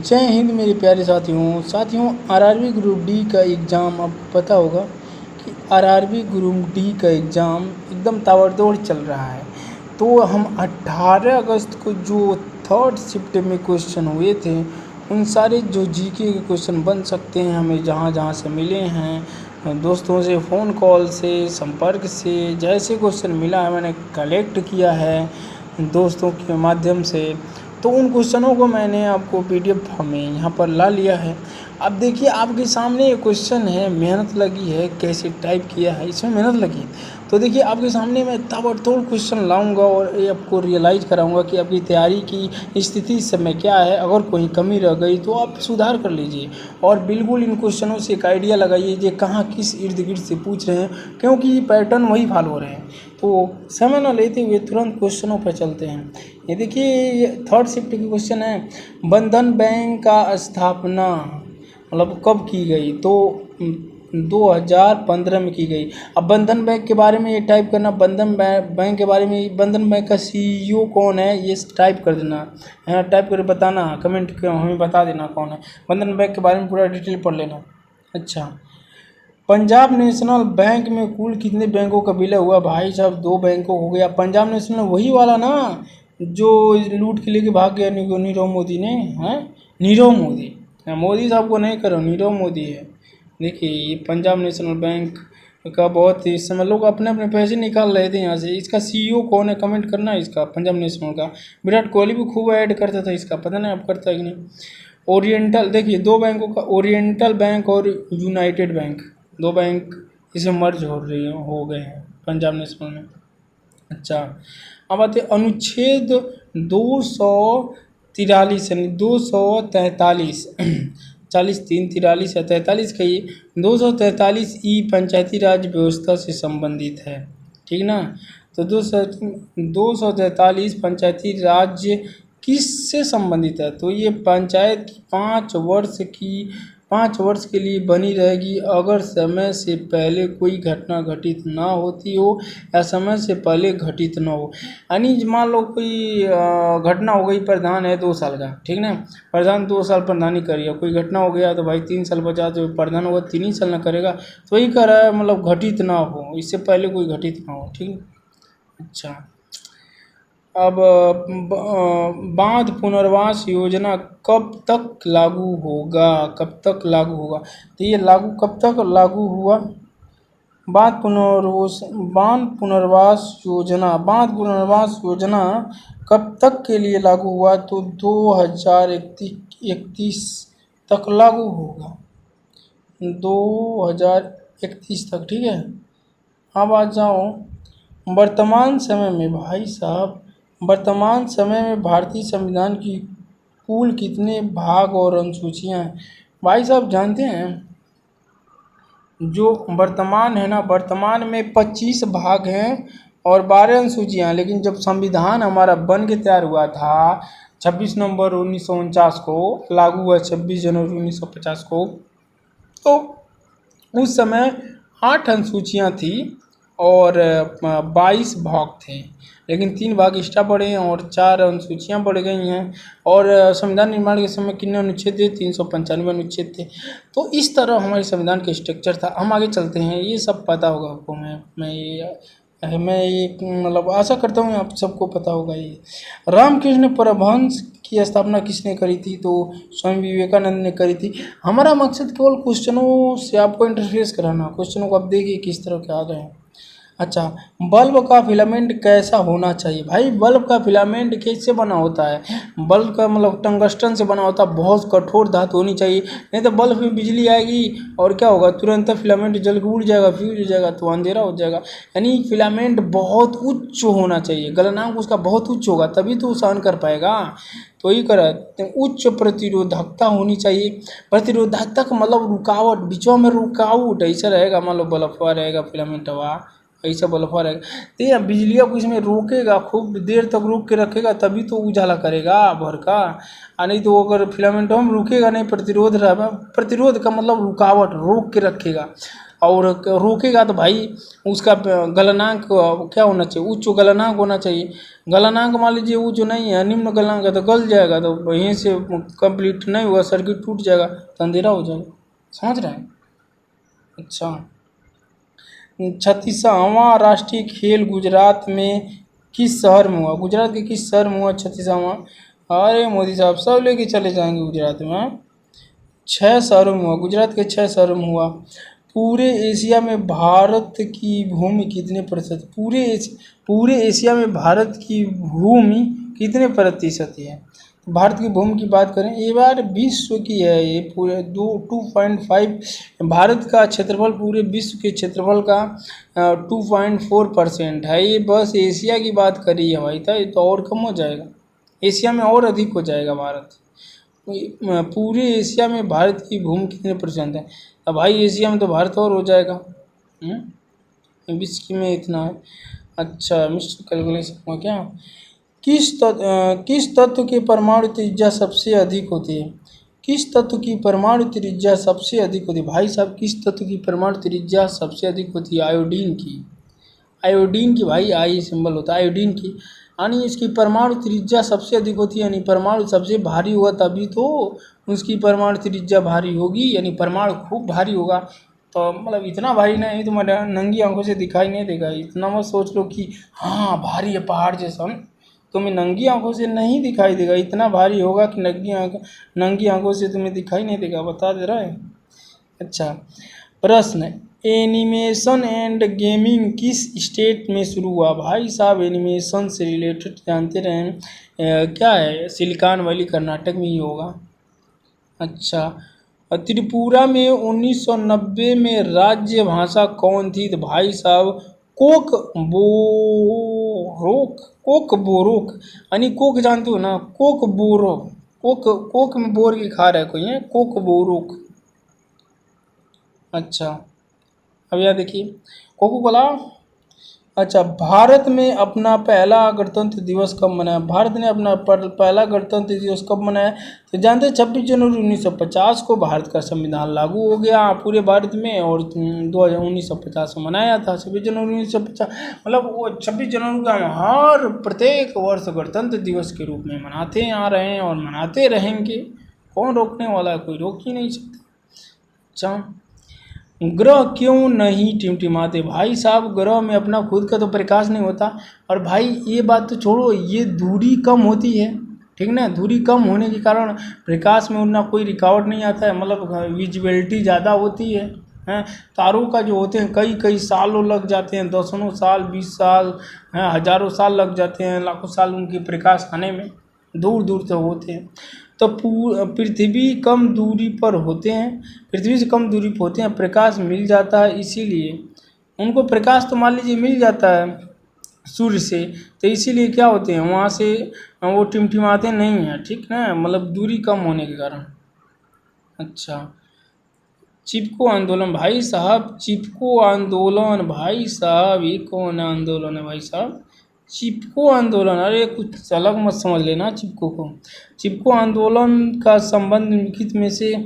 जय हिंद मेरे प्यारे साथियों आरआरबी ग्रुप डी का एग्ज़ाम आपको पता होगा कि आरआरबी ग्रुप डी का एग्ज़ाम एकदम ताबड़तोड़ चल रहा है। तो हम 18 अगस्त को जो थर्ड शिफ्ट में क्वेश्चन हुए थे उन सारे जो जीके के क्वेश्चन बन सकते हैं, हमें जहाँ जहाँ से मिले हैं, दोस्तों से फ़ोन कॉल से संपर्क से जैसे क्वेश्चन मिला है मैंने कलेक्ट किया है दोस्तों के माध्यम से। तो उन क्वेश्चनों को मैंने आपको पीडीएफ फॉर्म में यहाँ पर ला लिया है। अब देखिए आपके सामने ये क्वेश्चन है, मेहनत लगी है, कैसे टाइप किया है, इसमें मेहनत लगी। तो देखिए आपके सामने मैं ताबड़तोड़ क्वेश्चन लाऊंगा और ये आपको रियलाइज़ कराऊंगा कि आपकी तैयारी की स्थिति इस समय क्या है। अगर कोई कमी रह गई तो आप सुधार कर लीजिए और बिल्कुल इन क्वेश्चनों से एक आइडिया लगाइए कि कहाँ किस इर्द गिर्द से पूछ रहे हैं, क्योंकि पैटर्न वही फॉलो हो रहे हैं। तो समय न लेते हुए तुरंत क्वेश्चनों पर चलते हैं। ये देखिए ये थर्ड शिफ्ट की क्वेश्चन है, बंधन बैंक का स्थापना मतलब कब की गई? तो 2015 में की गई। अब बंधन बैंक के बारे में ये टाइप करना, बंधन बैंक के बारे में, बंधन बैंक का सीईओ कौन है ये टाइप कर देना है, टाइप कर बताना, कमेंट हमें बता देना कौन है। बंधन बैंक के बारे में पूरा डिटेल पढ़ लेना। अच्छा, पंजाब नेशनल बैंक में कुल कितने बैंकों का विलय हुआ? भाई साहब 2 बैंकों हो गया। पंजाब नेशनल वही वाला ना जो लूट के लेके भाग गया नीरव मोदी ने, हैं? नीरव मोदी, मोदी साहब को नहीं करो, नीरव मोदी है। देखिए ये पंजाब नेशनल बैंक का बहुत ही समय लोग अपने अपने पैसे निकाल रहे थे यहाँ से। इसका सीईओ कौन है कमेंट करना। इसका पंजाब नेशनल का विराट कोहली भी खूब ऐड करता था इसका, पता नहीं अब करता है कि नहीं। ओरिएंटल, देखिए 2 बैंकों का, ओरिएंटल बैंक और यूनाइटेड बैंक, 2 बैंक इसे मर्ज हो गए हैं पंजाब नेशनल में। अच्छा, अब आते अनुच्छेद 243 यानी 243 43 है 43 का ये 243 ई पंचायती राज व्यवस्था से संबंधित है, ठीक ना। तो 243 पंचायती राज किससे संबंधित है? तो ये पंचायत की 5 वर्ष के लिए बनी रहेगी अगर समय से पहले कोई घटना घटित ना होती हो या समय से पहले घटित ना हो। यानी मान लो कोई घटना हो गई, प्रधान है 2 साल का, ठीक ना, प्रधान 2 साल प्रधानी करिए, कोई घटना हो गया तो भाई 3 साल बचा, तो प्रधान होगा 3 ही साल ना करेगा। तो वही कह रहा है मतलब घटित ना हो, इससे पहले कोई घटित ना हो, ठीक। अच्छा, अब बांध पुनर्वास योजना कब तक लागू होगा? कब तक लागू होगा? तो ये लागू कब तक लागू हुआ? बांध पुनर्वास योजना कब तक के लिए लागू हुआ? तो 2031 तक लागू होगा, 2031 तक, ठीक है। अब आ जाओ वर्तमान समय में, भाई साहब वर्तमान समय में भारतीय संविधान की कुल कितने भाग और अनुसूचियां हैं? भाई साहब जानते हैं जो वर्तमान है ना, वर्तमान में 25 भाग हैं और 12 अनुसूचियां। लेकिन जब संविधान हमारा बन के तैयार हुआ था 26 नवंबर 1949 को, लागू हुआ 26 जनवरी 1950 को, तो उस समय 8 अनुसूचियां थी और 22 भाग थे। लेकिन 3 भाग एक्स्ट्रा बढ़े हैं और 4 अनुसूचियाँ बढ़ गई हैं। और संविधान निर्माण के समय कितने अनुच्छेद थे? 395 अनुच्छेद थे। तो इस तरह हमारे संविधान का स्ट्रक्चर था। हम आगे चलते हैं, ये सब पता होगा आपको। मैं ये मतलब आशा करता हूँ आप सबको पता होगा। ये रामकृष्ण परमहंस की स्थापना किसने करी थी? तो स्वामी विवेकानंद ने करी थी। हमारा मकसद केवल क्वेश्चनों से आपको इंटरफेस कराना, क्वेश्चनों को आप देखिए किस तरह के आ रहे हैं। अच्छा, बल्ब का फिलामेंट कैसा होना चाहिए? भाई बल्ब का फिलामेंट कैसे बना होता है? बल्ब का मतलब टंगस्टन से बना होता है, बहुत कठोर धातु होनी चाहिए, नहीं तो बल्ब में बिजली आएगी और क्या होगा, तुरंत फिलामेंट जल के उड़ जाएगा, फ्यूज हो जाएगा, तो अंधेरा हो जाएगा। यानी फिलामेंट बहुत उच्च होना चाहिए, गलनांक उसका बहुत उच्च होगा तभी तो सहन कर पाएगा। तो यही करा, उच्च प्रतिरोधकता होनी चाहिए। प्रतिरोधकता का मतलब रुकावट, बीचों में रुकावट ऐसा रहेगा, मान लो बल्ब रहेगा फिलामेंट हवा ऐसा बल्फा रहेगा तो ये बिजलियों को इसमें रोकेगा, खूब देर तक रोक के रखेगा तभी तो उजाला करेगा भर का। नहीं तो अगर फिलामेंट में रुकेगा नहीं, प्रतिरोध का मतलब रुकावट, रोक के रखेगा। और रोकेगा तो भाई उसका गलनांक क्या होना चाहिए, उच्च गलनांक होना चाहिए। गलनांक मान लीजिए उच्च नहीं है, निम्न गलनांक है, तो गल जाएगा, तो वहीं से कंप्लीट नहीं हुआ, सर्किट टूट जाएगा, तो अंधेरा हो जाएगा। समझ रहे हैं? अच्छा, 36वां राष्ट्रीय खेल गुजरात में किस शहर में हुआ? गुजरात के किस शहर में हुआ 36वां? अरे मोदी साहब सब लेके चले जाएंगे गुजरात में। हाँ? 6 शहरों में हुआ, गुजरात के 6 शहरों में हुआ। पूरे एशिया में भारत की भूमि कितने प्रतिशत? पूरे एशिया में भारत की भूमि कितने प्रतिशत है? भारत की भूमि की बात करें, ये बार विश्व की है, ये पूरे 2.5 भारत का क्षेत्रफल पूरे विश्व के क्षेत्रफल का 2.4% है। ये बस एशिया की बात करी है भाई, था ये तो और कम हो जाएगा, एशिया में और अधिक हो जाएगा भारत। पूरे एशिया में भारत की भूमि कितने परसेंट है? अब भाई एशिया में तो भारत और हो जाएगा। विश्व में इतना है। अच्छा, मिस्टर कैलकुलेशन हुआ क्या? किस तत्व की परमाणु त्रिज्या सबसे अधिक होती है? किस तत्व की परमाणु त्रिज्या सबसे अधिक होती है? भाई साहब, किस तत्व की परमाणु त्रिज्या सबसे अधिक होती है? आयोडीन की। आयोडीन की भाई, आई सिंबल होता है आयोडीन की, यानी इसकी परमाणु त्रिज्या सबसे अधिक होती है, यानी परमाणु सबसे भारी हुआ तभी तो उसकी परमाणु त्रिज्या भारी होगी, यानी परमाणु खूब भारी होगा। तो मतलब इतना भारी नहीं तो मेरा नंगी आंखों से दिखाई नहीं देगा, इतना मत सोच लो कि हाँ भारी है पहाड़ जैसा, तुम्हें नंगी आंखों से नहीं दिखाई देगा, इतना भारी होगा कि नंगी आंखों से तुम्हें दिखाई नहीं देगा, बता दे रहा है। अच्छा, प्रश्न, एनिमेशन एंड गेमिंग किस स्टेट में शुरू हुआ? भाई साहब, एनिमेशन से रिलेटेड जानते रहे क्या है, सिलिकॉन वैली कर्नाटक में ही होगा। अच्छा, त्रिपुरा में 1990 में राज्य भाषा कौन थी? तो भाई साहब कोक बोरोक, कोक बोरोक, यानी कोक जानते हो ना, कोक बोरो, कोक में बोर के खा रहा है कोई है, कोक बोरोक। अच्छा, अब यहाँ देखिए कोको कोला। अच्छा, भारत में अपना पहला गणतंत्र दिवस कब मनाया? भारत ने अपना पहला गणतंत्र दिवस कब मनाया? तो जानते हैं 26 जनवरी 1950 को भारत का संविधान लागू हो गया पूरे भारत में, और 1950 में मनाया था 26 जनवरी 1950। मतलब वो 26 जनवरी का हम हर प्रत्येक वर्ष गणतंत्र दिवस के रूप में मनाते आ रहे हैं और मनाते रहेंगे। कौन रोकने वाला है? कोई रोक ही नहीं सकता। अच्छा, ग्रह क्यों नहीं टिमटिमाते? भाई साहब, ग्रह में अपना खुद का तो प्रकाश नहीं होता, और भाई ये बात तो छोड़ो, ये दूरी कम होती है, ठीक ना, दूरी कम होने के कारण प्रकाश में उतना कोई रुकावट नहीं आता है, मतलब विजिबिलिटी ज़्यादा होती है। हैं, तारों का जो होते हैं कई कई सालों लग जाते हैं, दसों साल, 20 साल, हैं, हजारों साल लग जाते हैं, लाखों साल उनकी प्रकाश आने में, दूर दूर तक होते हैं। तो पृथ्वी कम दूरी पर होते हैं, पृथ्वी से कम दूरी पर होते हैं, प्रकाश मिल जाता है, इसीलिए उनको प्रकाश तो मान लीजिए मिल जाता है सूर्य से, तो इसीलिए क्या होते हैं वहाँ से वो टिमटिमाते नहीं हैं, ठीक ना, मतलब दूरी कम होने के कारण। अच्छा, चिपको आंदोलन, भाई साहब चिपको आंदोलन, भाई साहब ये कौन आंदोलन है भाई साहब? चिपको आंदोलन, अरे कुछ अलग मत समझ लेना चिपको को। चिपको आंदोलन का संबंध निम्नलिखित में से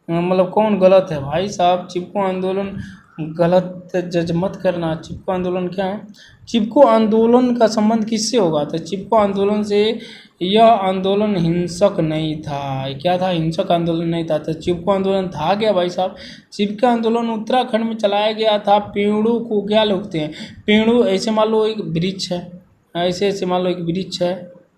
मतलब कौन गलत है? भाई साहब चिपको आंदोलन गलत जज मत करना। चिपको आंदोलन क्या है? चिपको आंदोलन का संबंध किससे होगा? तो चिपको आंदोलन से, यह आंदोलन हिंसक नहीं था। क्या था? हिंसक आंदोलन नहीं था। तो चिपको आंदोलन था क्या भाई साहब? चिपको आंदोलन उत्तराखंड में चलाया गया था। पेड़ों को क्या लगते हैं? पेड़ों, ऐसे मान लो एक वृक्ष है, ऐसे ऐसे मान लो एक वृक्ष है,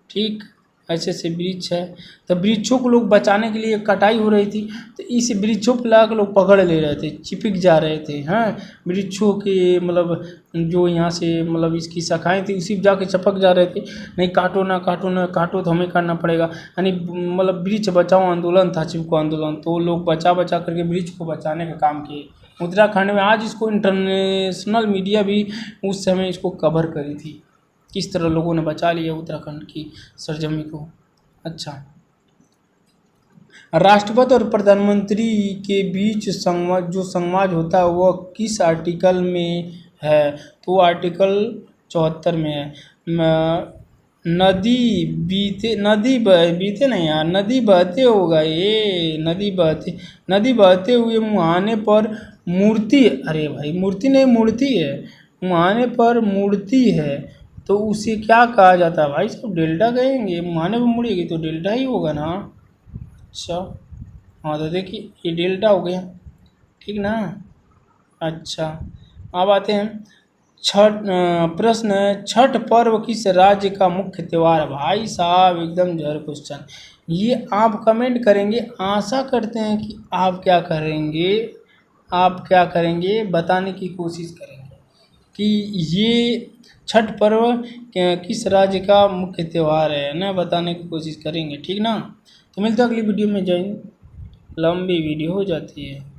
ठीक, ऐसे ऐसे वृक्ष है, तो वृक्षों को लोग बचाने के लिए कटाई हो रही थी, तो इस वृक्षों पर ला के लोग पकड़ ले रहे थे, चिपक जा रहे थे, हाँ, वृक्षों के मतलब जो यहाँ से मतलब इसकी शाखाएं थी उसी जाके चपक जा रहे थे। नहीं, काटो ना काटो ना काटो, तो हमें करना पड़ेगा, यानी मतलब वृक्ष बचाओ आंदोलन था चिपको आंदोलन। तो लोग बचा बचा करके वृक्ष को बचाने का काम किए उत्तराखंड में। आज इसको इंटरनेशनल मीडिया भी उस समय इसको कवर करी थी, किस तरह लोगों ने बचा लिया उत्तराखंड की सरजमी को। अच्छा, राष्ट्रपति और प्रधानमंत्री के बीच जो संवाद होता है वह किस आर्टिकल में है? तो आर्टिकल 74 में है। नदी बीते नहीं यार, नदी बहते होगा ये, नदी बहते हुए मुहाने पर मूर्ति, अरे भाई मूर्ति नहीं मूर्ति है, मुहाने पर मूर्ति है तो उसे क्या कहा जाता है भाई साहब? डेल्टा कहेंगे, मुहाने पर मुड़ेगी तो डेल्टा ही होगा ना। अच्छा हाँ तो देखिए ये डेल्टा हो गया, ठीक ना। अच्छा अब आते हैं छठ, प्रश्न है छठ पर्व किस राज्य का मुख्य त्योहार है? भाई साहब एकदम जहर क्वेश्चन, ये आप कमेंट करेंगे, आशा करते हैं कि आप क्या करेंगे, बताने की कोशिश करेंगे कि ये छठ पर्व किस राज्य का मुख्य त्यौहार है ना, बताने की कोशिश करेंगे, ठीक ना। तो मिलते हैं अगली वीडियो में, जय हिंद। लंबी वीडियो हो जाती है।